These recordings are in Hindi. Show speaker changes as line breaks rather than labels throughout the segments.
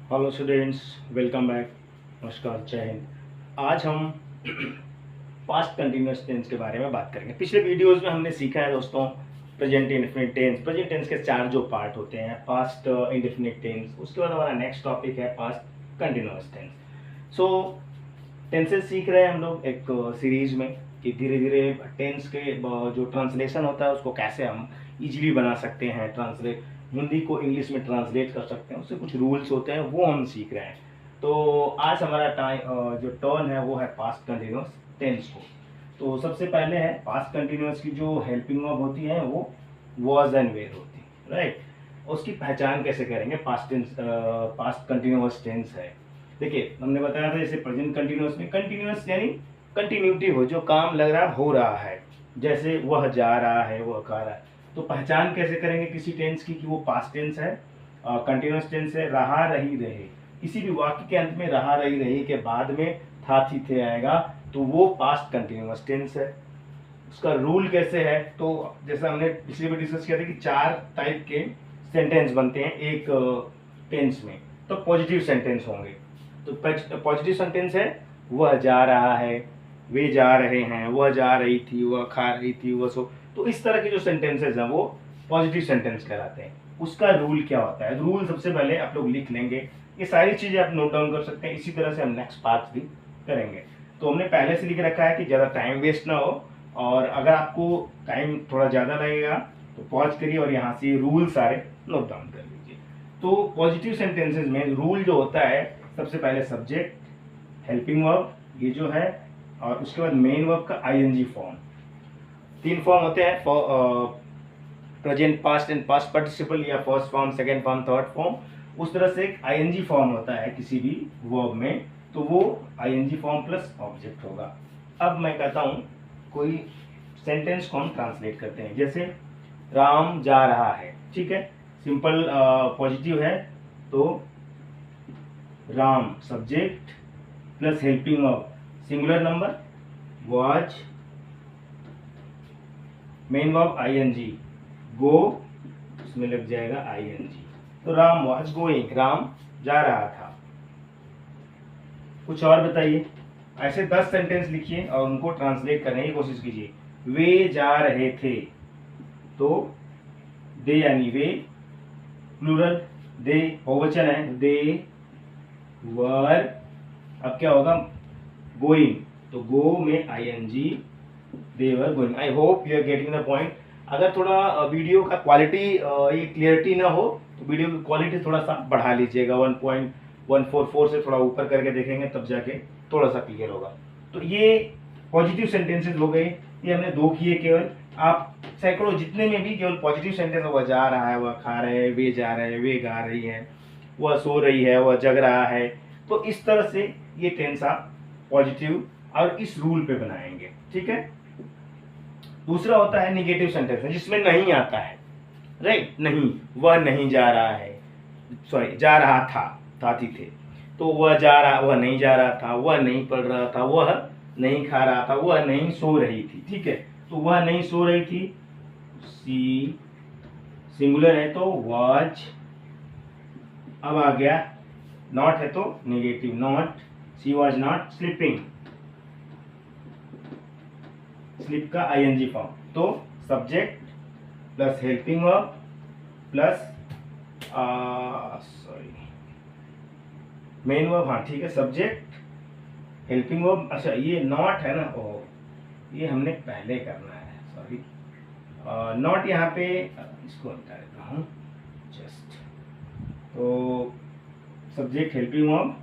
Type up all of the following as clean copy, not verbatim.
Hello students, welcome back. नमस्कार, जय हिंद। आज हम पास्ट कंटिन्यूअस टेंस के बारे में बात करेंगे। पिछले वीडियोस में हमने सीखा है दोस्तों present indefinite tense. Present tense के चार जो पार्ट होते हैं, पास्ट इंडेफिनिट टेंस, उसके बाद हमारा नेक्स्ट टॉपिक है पास्ट कंटिन्यूअस टेंस। सो टेंसेस सीख रहे हैं हम लोग एक सीरीज में कि धीरे धीरे टेंस के जो ट्रांसलेशन होता है उसको कैसे हम इजीली बना सकते हैं, ट्रांसलेट हिंदी को इंग्लिश में ट्रांसलेट कर सकते हैं, उससे कुछ रूल्स होते हैं वो हम सीख रहे हैं। तो आज हमारा टाइम जो टर्न है वो है पास्ट कंटिन्यूअस टेंस को। तो सबसे पहले है पास्ट कंटिन्यूअस की जो हेल्पिंग वर्ब होती है वो वॉज एंड वेयर होती है, राइट। उसकी पहचान कैसे करेंगे? पास्ट कंटिन्यूअस टेंस है। देखिए, हमने बताया था जैसे प्रेजेंट कंटिन्यूअस में कंटिन्यूअस यानी कंटिन्यूटी हो, जो काम लग रहा हो रहा है, जैसे वह जा रहा है, वह खा रहा है। तो पहचान कैसे करेंगे किसी टेंस की कि वो पास्ट टेंस है, कंटिन्यूअस टेंस है? रहा रही रहे, किसी भी वाक्य के अंत में रहा रही रहे के बाद में था थी थे आएगा तो वो पास्ट कंटिन्यूअस टेंस है। उसका रूल कैसे है? तो जैसा हमने पिछले भी डिस्कस किया था कि चार टाइप के सेंटेंस बनते हैं एक टेंस में। तो पॉजिटिव सेंटेंस होंगे। तो पॉजिटिव सेंटेंस है वह जा रहा है, वे जा रहे हैं, वह जा रही थी, वह खा रही थी, वह सो। तो इस तरह के जो सेंटेंसेस हैं वो पॉजिटिव सेंटेंस कहलाते हैं। उसका रूल क्या होता है? रूल सबसे पहले आप लोग लिख लेंगे, ये सारी चीजें आप नोट डाउन कर सकते हैं। इसी तरह से हम नेक्स्ट पार्ट भी करेंगे। तो हमने पहले से लिख रखा है कि ज़्यादा टाइम वेस्ट ना हो, और अगर आपको टाइम थोड़ा ज़्यादा लगेगा तो पॉज करिए और यहाँ से रूल सारे नोट डाउन कर लीजिए। तो पॉजिटिव सेंटेंसेस में रूल जो होता है, सबसे पहले सब्जेक्ट, हेल्पिंग वर्ब, ये जो है, और उसके बाद मेन वर्ब का आईएनजी फॉर्म। तीन फॉर्म होते हैं, present, past and past participle, या first form, second form, third form. उस तरह से एक आईएनजी फॉर्म होता है किसी भी वर्ब में, तो वो आईएनजी फॉर्म प्लस ऑब्जेक्ट होगा। अब मैं कहता हूँ कोई सेंटेंस को हम ट्रांसलेट करते हैं, जैसे राम जा रहा है, ठीक है, सिंपल पॉजिटिव है। तो Ram subject plus helping verb, singular number, was, main verb ING, go, उसमें लग जाएगा आईएनजी। तो राम वाज गोइंग, राम जा रहा था। कुछ और बताइए। ऐसे 10 सेंटेंस लिखिए और उनको ट्रांसलेट करने की कोशिश कीजिए। वे जा रहे थे, तो दे यानी वे, प्लूरल, दे बहुवचन है, दे वर। अब क्या होगा? गोइंग, तो गो में ING, they were going. I hope you are getting the point. अगर थोड़ा वीडियो का क्वालिटी, ये क्लियरिटी ना हो तो वीडियो की क्वालिटी थोड़ा सा बढ़ा लीजिएगा, 1.144 से थोड़ा ऊपर करके देखेंगे तब जाके थोड़ा सा क्लियर होगा। तो ये पॉजिटिव सेंटेंसेस हो गए, ये हमने दो किए केवल। आप सैकड़ों जितने में भी केवल पॉजिटिव सेंटेंस, वह जा रहा है, वह खा रहे हैं, वे जा रहे हैं, वे गा रही है, वह सो रही है, वह जग रहा है। तो इस तरह से ये टेंस आप पॉजिटिव और इस रूल पे बनाएंगे, ठीक है। दूसरा होता है निगेटिव सेंटेंस, जिसमें नहीं आता है, राइट। नहीं, वह नहीं जा रहा है, सॉरी, जा रहा था थी थे। तो वह जा रहा, वह नहीं जा रहा था, वह नहीं पढ़ रहा था, वह नहीं खा रहा था, वह नहीं सो रही थी, ठीक है। तो वह नहीं सो रही थी, सी सिंगुलर है तो वाज। अब आ गया नॉट है तो negative, not, she was not sleeping, sleep का आईएनजी फॉर्म। तो subject plus helping verb plus sorry main verb, हाँ ठीक है, सब्जेक्ट हेल्पिंग वर्ब। अच्छा, ये नॉट है ना, ओ ये हमने पहले करना है, सॉरी। नॉट यहाँ पे, इसको हटा देता हूँ जस्ट। तो सब्जेक्ट हेल्पिंग वर्ब,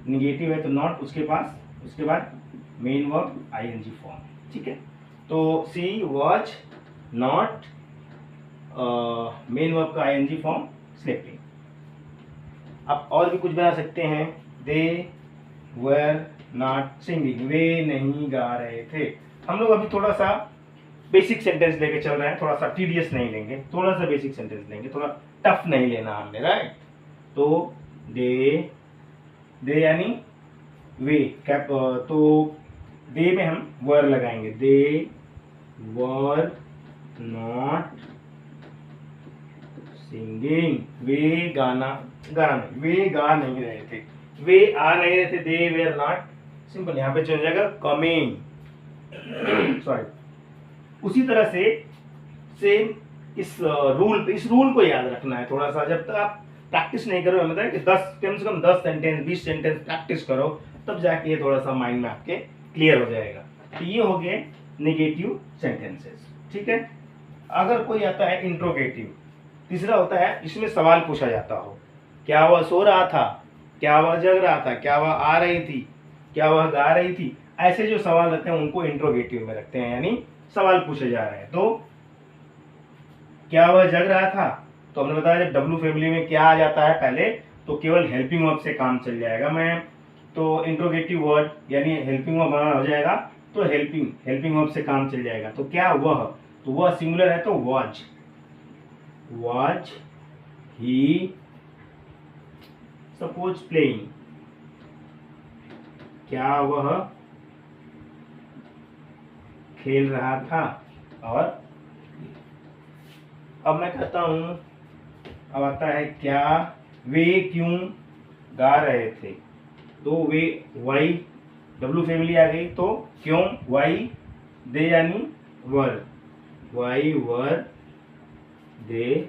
निगेटिव है तो नॉट उसके पास, उसके बाद मेन वर्ब आईएनजी फॉर्म, ठीक है। तो she was not, main verb का आईएनजी फॉर्म स्लीपिंग। आप और भी कुछ बना सकते हैं, दे वर नॉट सिंगिंग, वे नहीं गा रहे थे। हम लोग अभी थोड़ा सा बेसिक सेंटेंस लेके चल रहे हैं, थोड़ा सा टीडियस नहीं लेंगे, थोड़ा सा बेसिक सेंटेंस लेंगे, थोड़ा टफ नहीं लेना हमने, राइट। तो दे यानी वे, कैप, तो दे में हम वर लगाएंगे, दे वर नॉट सिंगिंग, वे गाना, गाना नहीं, वे गा नहीं रहे थे, वे आ नहीं रहे थे, दे वेर नॉट, सिंपल यहाँ पे चल जाएगा कमिंग, सॉरी। उसी तरह से सेम इस रूल को याद रखना है थोड़ा सा। जब तक आप प्रैक्टिस नहीं करो, मतलब कि 10 कम से कम 10 सेंटेंस 20 सेंटेंस प्रैक्टिस करो, तब जाके ये थोड़ा सा माइंड में आपके क्लियर हो जाएगा। तो ये हो गए नेगेटिव सेंटेंसेस, ठीक है। अगर कोई आता है इंट्रोगेटिव, तीसरा होता है इसमें सवाल पूछा जाता हो, क्या वह सो रहा था, क्या वह जग रहा था, क्या वह आ रही थी, क्या वह गा रही थी, ऐसे जो सवाल रहते हैं उनको इंट्रोगेटिव में रखते हैं, यानी सवाल पूछे जा रहे हैं। तो क्या वह जग रहा था, तो हमने बताया जब डब्लू फैमिली में क्या आ जाता है पहले, तो केवल हेल्पिंग वर्ब से काम चल जाएगा। मैं तो इंट्रोगेटिव वर्ड यानी हेल्पिंग वर्ब बना हो जाएगा, तो हेल्पिंग वर्ब से काम चल जाएगा। तो क्या वह, तो वह सिंगुलर है तो वॉज ही सपोज प्लेइंग, क्या वह खेल रहा था। और अब मैं कहता हूं, अब आता है क्या वे क्यों गा रहे थे, तो वे वाई, डब्लू फैमिली आ गई, तो क्यों, वाई, दे यानी were, why were they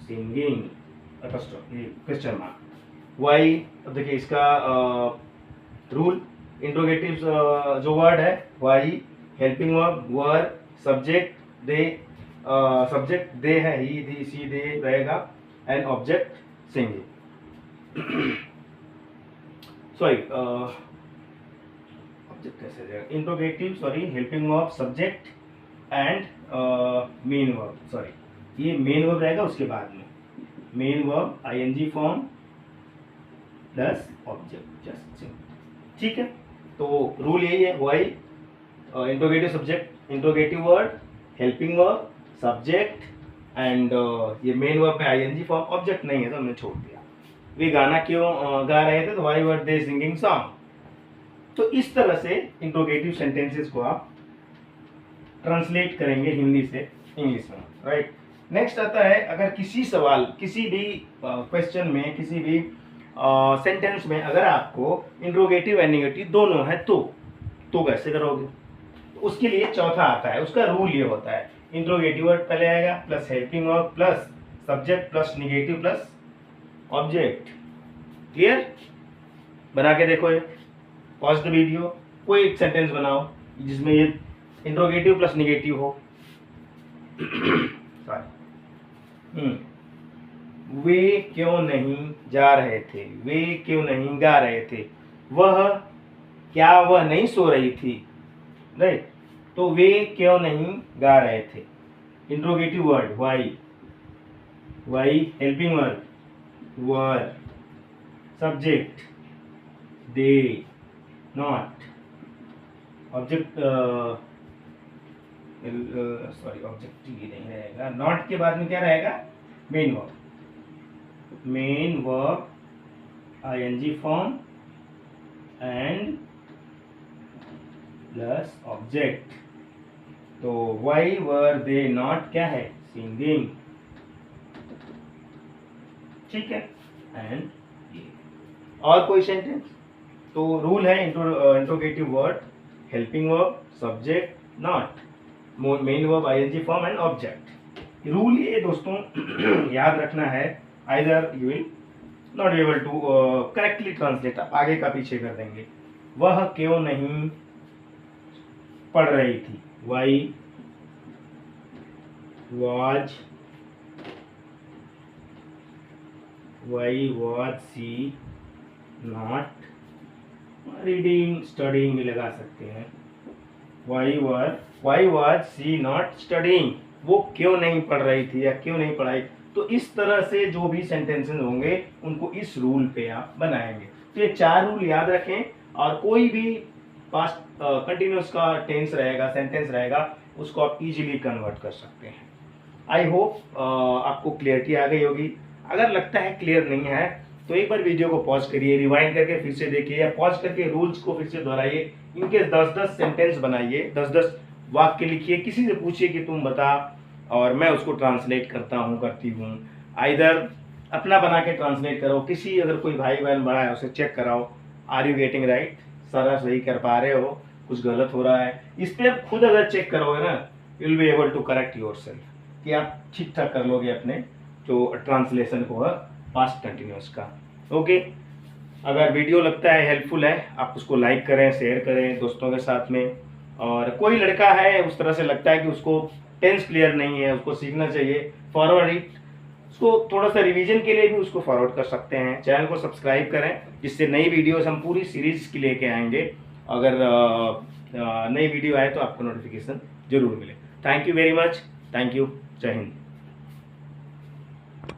singing, question mark, why. अब देखिए इसका रूल, इंट्रोगेटिव जो वर्ड है why, helping verb were, subject they, subject they है, ही दी सी दे रहेगा, and object singing, sorry object कैसे रहेगा, interrogative sorry helping verb subject and main verb, sorry ये मेन वर्ब रहेगा, उसके बाद में main verb ING form plus object, just simple, ठीक है। तो रूल यही है, why, interrogative subject, interrogative word, helping verb, subject and ये मेन वर्ब में आईएनजी फॉर्म, ऑब्जेक्ट नहीं है तो हमने छोड़ दिया। वे गाना क्यों गा रहे थे, तो why were they singing song. तो इस तरह से इंट्रोगेटिव सेंटेंसेस को आप ट्रांसलेट करेंगे हिंदी से इंग्लिश में, राइट। नेक्स्ट आता है, अगर किसी सवाल, किसी भी क्वेश्चन में, किसी भी सेंटेंस में अगर आपको इंट्रोगेटिव एंड नेगेटिव दोनों है, तो कैसे करोगे। तो उसके लिए चौथा आता है, उसका रूल ये होता है, इंट्रोगेटिव वर्ड पहले आएगा plus helping verb plus subject plus negative plus object. Clear, बना के देखो, ये पॉज द वीडियो, कोई एक सेंटेंस बनाओ जिसमें ये इंट्रोगेटिव प्लस नेगेटिव हो। वे क्यों नहीं जा रहे थे, वे क्यों नहीं गा रहे थे, वह, क्या वह नहीं सो रही थी, राइट। तो वे क्यों नहीं गा रहे थे, interrogative word why, why helping word were, subject they, not, object sorry object ये नहीं रहेगा, नॉट के बाद में क्या रहेगा, main verb, main verb ING form and plus object. तो वाई वर दे नॉट क्या है, सिंगिंग, ठीक है। एंड ये और कोई सेंटेंस, तो रूल है interrogative word, helping verb, subject, not, main verb ING form and object. Rule ये दोस्तों याद रखना है, either you will not be able to correctly translate, आप आगे का पीछे कर देंगे। वह क्यों नहीं पढ़ रही थी, why was she not reading, studying भी लगा सकते हैं, why was she not studying, वो क्यों नहीं पढ़ रही थी या क्यों नहीं पढ़ाई। तो इस तरह से जो भी सेंटेंसेस होंगे उनको इस रूल पे आप बनाएंगे। तो ये 4 रूल याद रखें, और कोई भी पास्ट कंटिन्यूस का टेंस रहेगा, सेंटेंस रहेगा, उसको आप इजीली कन्वर्ट कर सकते हैं। आई होप आपको क्लियरिटी आ गई होगी। अगर लगता है क्लियर नहीं है तो एक बार वीडियो को पॉज करिए, रिवाइंड करके फिर से देखिए, या पॉज करके रूल्स को फिर से दोहराइए। इनके 10-10 सेंटेंस बनाइए, 10-10 वाक्य लिखिए, किसी से पूछिए कि तुम बता और मैं उसको ट्रांसलेट करता हूँ, करती हूँ। आइदर अपना बना के ट्रांसलेट करो, किसी अगर कोई भाई बहन बड़ा है उसे चेक कराओ, आर यू गेटिंग राइट, सारा सही कर पा रहे हो, कुछ गलत हो रहा है, इस पर आप खुद अगर चेक करोगे ना, you will be able to correct yourself कि आप ठीक ठाक कर लोगे अपने जो ट्रांसलेशन को है पास्ट कंटिन्यूस का। ओके, अगर वीडियो लगता है हेल्पफुल है, आप उसको लाइक करें, शेयर करें दोस्तों के साथ में। और कोई लड़का है उस तरह से लगता है कि उसको टेंस क्लियर नहीं है, उसको सीखना चाहिए, फॉरवर्ड इट, उसको थोड़ा सा रिवीजन के लिए भी उसको फॉरवर्ड कर सकते हैं। चैनल को सब्सक्राइब करें, जिससे नई वीडियोस हम पूरी सीरीज की लेके आएंगे। अगर नई वीडियो आए तो आपको नोटिफिकेशन जरूर मिले। Thank you very much, thank you, जय हिंद।